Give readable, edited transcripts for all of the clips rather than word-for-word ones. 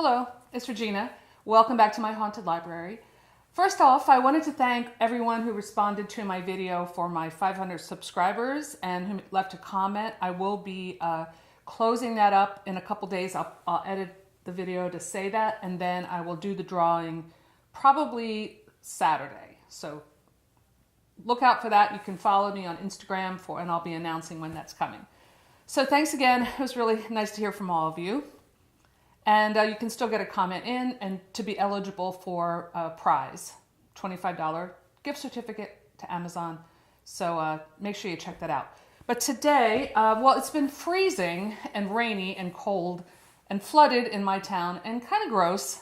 Hello, it's Regina. Welcome back to my haunted library. First off, I wanted to thank everyone who responded to my video for my 500 subscribers and who left a comment. I will be closing that up in a couple days. I'll edit the video to say that, and then I will do the drawing probably Saturday. So look out for that. You can follow me on Instagram and I'll be announcing when that's coming. So thanks again. It was really nice to hear from all of you. And you can still get a comment in and to be eligible for a prize, $25 gift certificate to Amazon. So make sure you check that out. But today, well, it's been freezing and rainy and cold and flooded in my town and kind of gross.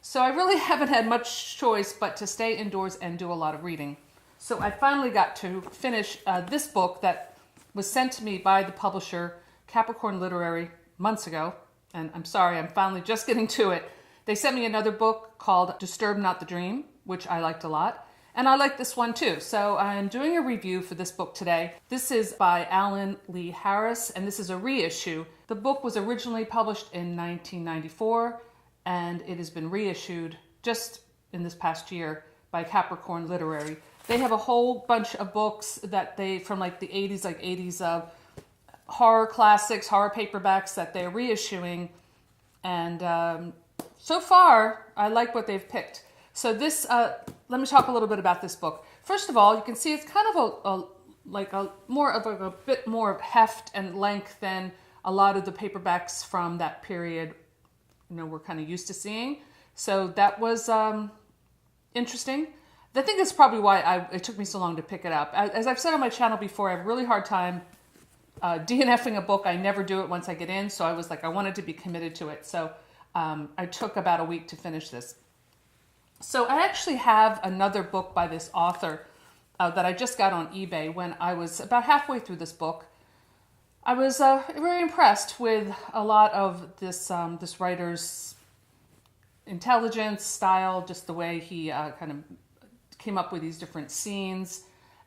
So I really haven't had much choice but to stay indoors and do a lot of reading. So I finally got to finish this book that was sent to me by the publisher, Capricorn Literary, months ago. And I'm sorry, I'm finally just getting to it. They sent me another book called Disturb Not the Dream, which I liked a lot. And I like this one too. So I'm doing a review for this book today. This is by Alan Lee Harris, and this is a reissue. The book was originally published in 1994, and it has been reissued just in this past year by Capricorn Literary. They have a whole bunch of books that from like the 80s, like 80s horror classics, horror paperbacks that they're reissuing. And so far, I like what they've picked. So this, let me talk a little bit about this book. First of all, you can see it's kind of a bit more of heft and length than a lot of the paperbacks from that period, we're kind of used to seeing. So that was interesting. I think that's probably why it took me so long to pick it up. As I've said on my channel before, I have a really hard time DNFing a book. I never do it once I get in, so I was like, I wanted to be committed to it. So I took about a week to finish this. So I actually have another book by this author that I just got on eBay. When I was about halfway through this book, I was very impressed with a lot of this writer's intelligence, style, just the way he kind of came up with these different scenes,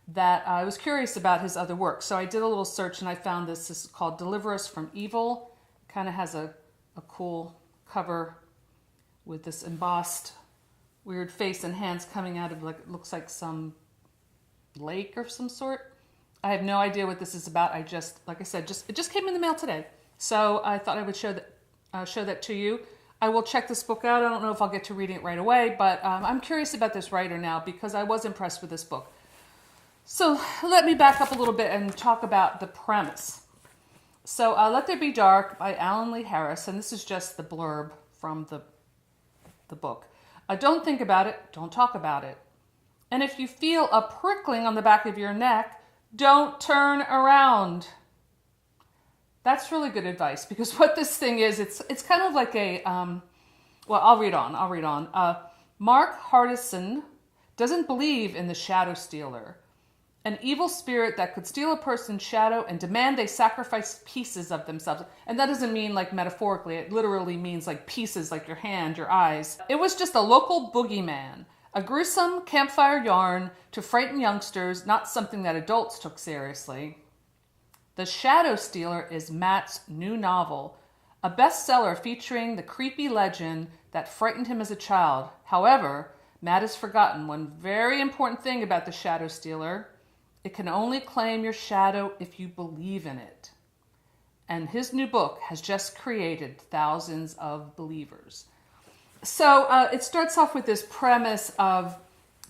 that I was curious about his other work. So I did a little search and I found this. This is called Deliver Us from Evil. Kind of has a cool cover with this embossed weird face and hands coming out of it looks like some lake or some sort. I have no idea what this is about. I just, like I said, it just came in the mail today. So I thought I would show that to you. I will check this book out. I don't know if I'll get to reading it right away, but I'm curious about this writer now because I was impressed with this book. So let me back up a little bit and talk about the premise. So Let There Be Dark by Alan Lee Harris, and this is just the blurb from the book. Don't think about it, don't talk about it. And if you feel a prickling on the back of your neck, don't turn around. That's really good advice, because what this thing is, it's kind of like a, well, I'll read on. Mark Hardison doesn't believe in the shadow stealer, an evil spirit that could steal a person's shadow and demand they sacrifice pieces of themselves. And that doesn't mean like metaphorically, it literally means like pieces, like your hand, your eyes. It was just a local boogeyman, a gruesome campfire yarn to frighten youngsters, not something that adults took seriously. The Shadow Stealer is Matt's new novel, a bestseller featuring the creepy legend that frightened him as a child. However, Matt has forgotten one very important thing about the Shadow Stealer. It can only claim your shadow if you believe in it. And his new book has just created thousands of believers. So it starts off with this premise of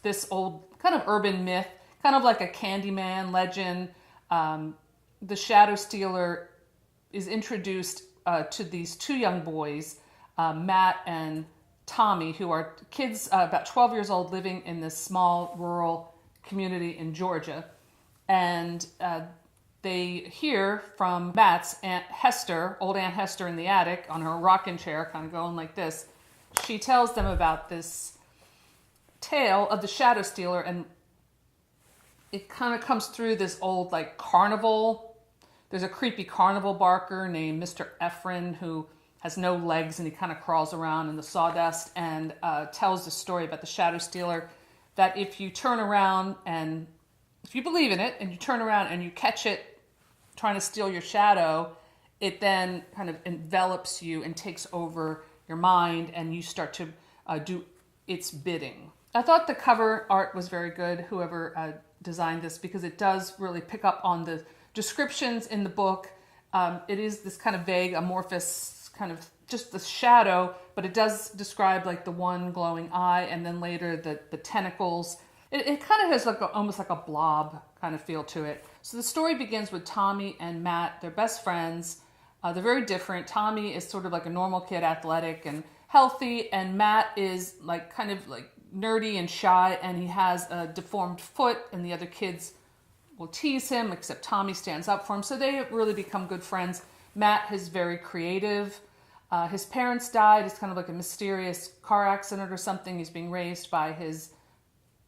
this old kind of urban myth, kind of like a Candyman legend. The Shadow Stealer is introduced to these two young boys, Matt and Tommy, who are kids about 12 years old living in this small rural community in Georgia. And they hear from Matt's Aunt Hester, old Aunt Hester in the attic on her rocking chair, kind of going like this. She tells them about this tale of the Shadow Stealer, and it kind of comes through this old like carnival. There's a creepy carnival barker named Mr. Ephraim who has no legs and he kind of crawls around in the sawdust and tells the story about the Shadow Stealer, that if you turn around and if you believe in it and you turn around and you catch it trying to steal your shadow, it then kind of envelops you and takes over your mind, and you start to do its bidding. I thought the cover art was very good, whoever designed this, because it does really pick up on the descriptions in the book. It is this kind of vague, amorphous, kind of just the shadow, but it does describe like the one glowing eye, and then later the tentacles. It kind of has like almost like a blob kind of feel to it. So the story begins with Tommy and Matt. They're best friends. They're very different. Tommy is sort of like a normal kid, athletic and healthy, and Matt is like kind of like nerdy and shy, and he has a deformed foot, and the other kids will tease him, except Tommy stands up for him. So they really become good friends. Matt is very creative. His parents died. It's kind of like a mysterious car accident or something. He's being raised by his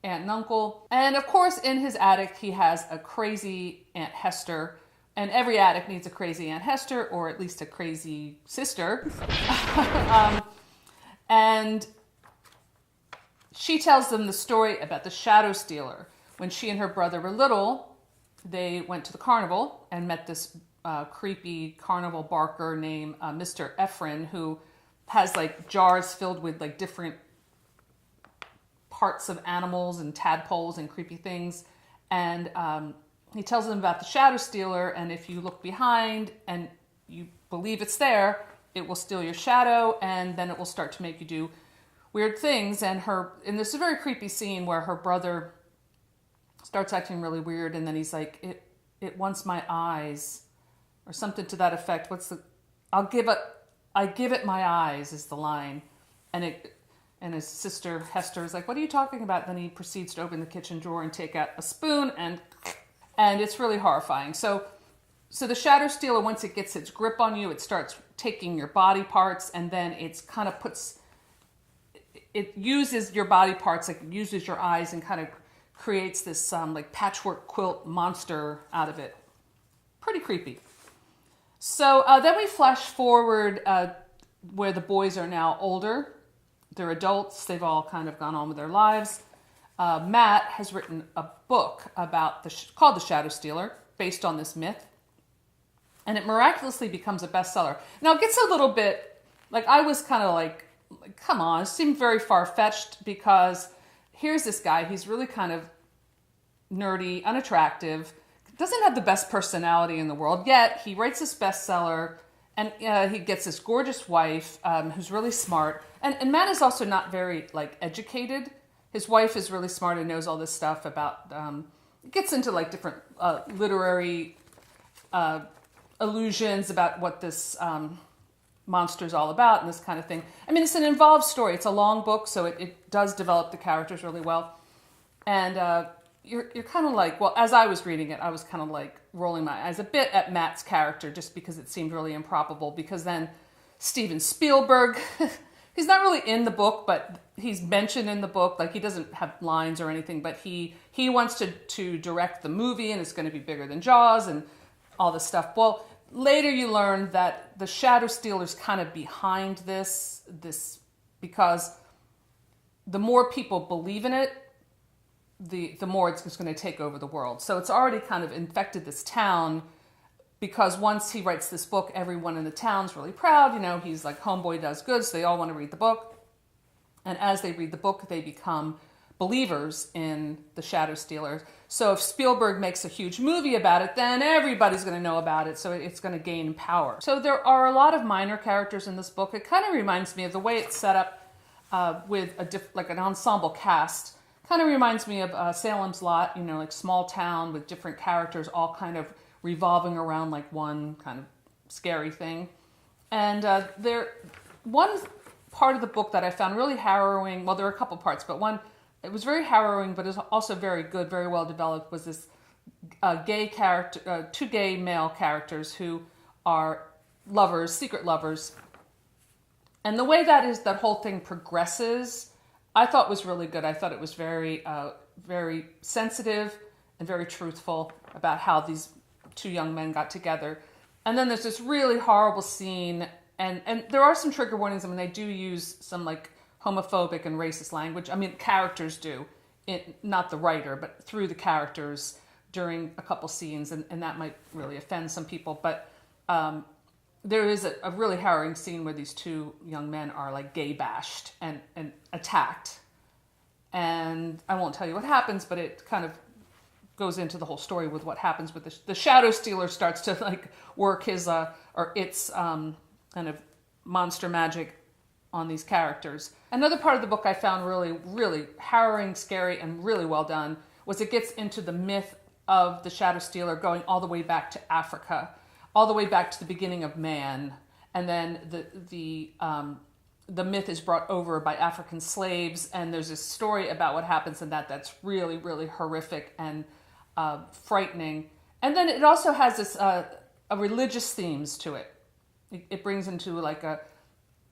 aunt and uncle. And of course, in his attic, he has a crazy Aunt Hester. And every attic needs a crazy Aunt Hester, or at least a crazy sister. And she tells them the story about the shadow stealer. When she and her brother were little, they went to the carnival and met this creepy carnival barker named Mr. Ephraim, who has like jars filled with like different parts of animals and tadpoles and creepy things. And he tells them about the shadow stealer, and if you look behind and you believe it's there, it will steal your shadow, and then it will start to make you do weird things. And there's a very creepy scene where her brother starts acting really weird, and then he's like, it wants my eyes, or something to that effect. I give it my eyes is the line. And his sister Hester is like, what are you talking about? Then he proceeds to open the kitchen drawer and take out a spoon, and it's really horrifying. So the shadow stealer, once it gets its grip on you, it starts taking your body parts, and then it uses your body parts, like it uses your eyes, and kind of creates this like patchwork quilt monster out of it. Pretty creepy. So then we flash forward where the boys are now older. They're adults. They've all kind of gone on with their lives. Matt has written a book called The Shadow Stealer, based on this myth. And it miraculously becomes a bestseller. Now, it gets a little bit, like, I was kind of like, come on, it seemed very far-fetched, because here's this guy, he's really kind of nerdy, unattractive, doesn't have the best personality in the world, yet he writes this bestseller, and he gets this gorgeous wife who's really smart. And Matt is also not very, like, educated. His wife is really smart and knows all this stuff about, gets into, like, different literary illusions about what this monster's all about and this kind of thing. I mean, it's an involved story. It's a long book, so it does develop the characters really well. And you're kind of like, well, as I was reading it, I was kind of like rolling my eyes a bit at Matt's character, just because it seemed really improbable. Because then Steven Spielberg, he's not really in the book, but he's mentioned in the book. Like, he doesn't have lines or anything, but he wants to direct the movie, and it's going to be bigger than Jaws and all this stuff. Well, later you learn that the Shadow Stealer's kind of behind this because the more people believe in it, the more it's going to take over the world. So it's already kind of infected this town, because once he writes this book, everyone in the town's really proud. You know, he's like, homeboy does good, so they all want to read the book. And as they read the book, they become believers in the Shadow Stealer. So if Spielberg makes a huge movie about it, then everybody's going to know about it, so it's going to gain power. So there are a lot of minor characters in this book. It kind of reminds me of the way it's set up with like an ensemble cast. Kind of reminds me of Salem's Lot, you know, like small town with different characters all kind of revolving around like one kind of scary thing. And one part of the book that I found really harrowing, well, there are a couple parts, but one, it was very harrowing, but it was also very good, very well developed, was this gay character, two gay male characters who are lovers, secret lovers. And the way that whole thing progresses, I thought was really good. I thought it was very, very sensitive and very truthful about how these two young men got together. And then there's this really horrible scene, and there are some trigger warnings. I mean, they do use some like homophobic and racist language. I mean, characters do, not the writer, but through the characters during a couple scenes, and that might really offend some people. But there is a really harrowing scene where these two young men are like gay bashed and attacked. And I won't tell you what happens, but it kind of goes into the whole story with what happens with the Shadow Stealer starts to like work his its kind of monster magic on these characters. Another part of the book I found really, really harrowing, scary, and really well done was it gets into the myth of the Shadow Stealer going all the way back to Africa, all the way back to the beginning of man, and then the myth is brought over by African slaves, and there's this story about what happens in that's really, really horrific and frightening. And then it also has this a religious themes to it. It brings into like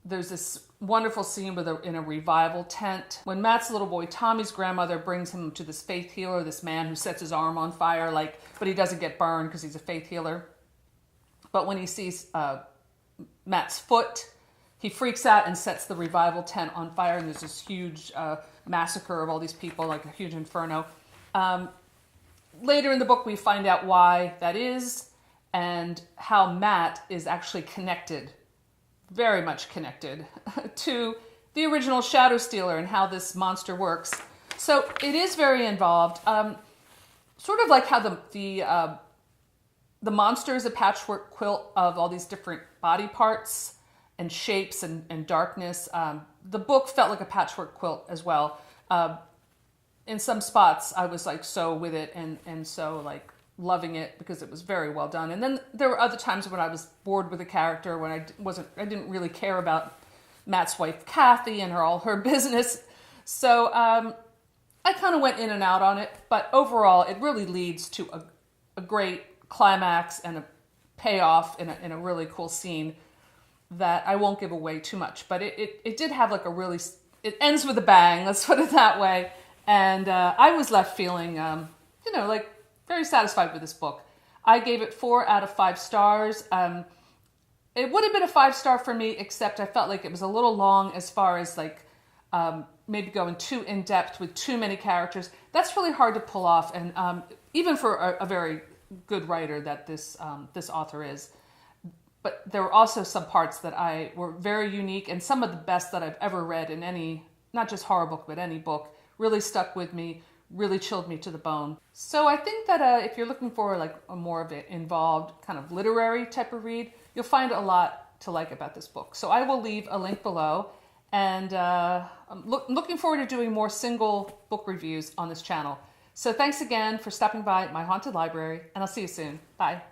there's this wonderful scene in a revival tent when Matt's little boy Tommy's grandmother brings him to this faith healer, this man who sets his arm on fire, but he doesn't get burned because he's a faith healer. But when he sees Matt's foot, he freaks out and sets the revival tent on fire, and there's this huge massacre of all these people, like a huge inferno. Later in the book, we find out why that is and how Matt is actually connected, very much connected, to the original Shadow Stealer and how this monster works. So it is very involved. Sort of like how the monster is a patchwork quilt of all these different body parts and shapes and darkness. The book felt like a patchwork quilt as well. In some spots, I was like so with it and so like loving it because it was very well done. And then there were other times when I was bored with a character, when I didn't really care about Matt's wife Kathy and all her business. So I kind of went in and out on it, but overall, it really leads to a great climax and a payoff in a really cool scene that I won't give away too much. But it did have like it ends with a bang, let's put it that way. And I was left feeling, like very satisfied with this book. I gave it 4 out of 5 stars. It would have been a 5-star for me, except I felt like it was a little long as far as like maybe going too in depth with too many characters. That's really hard to pull off, and even for a very good writer that this author is. But there were also some parts that were very unique, and some of the best that I've ever read in any, not just horror book, but any book, really stuck with me, really chilled me to the bone. So I think that if you're looking for like a more of an involved kind of literary type of read, you'll find a lot to like about this book. So I will leave a link below, and I'm looking forward to doing more single book reviews on this channel. So thanks again for stopping by my haunted library, and I'll see you soon. Bye.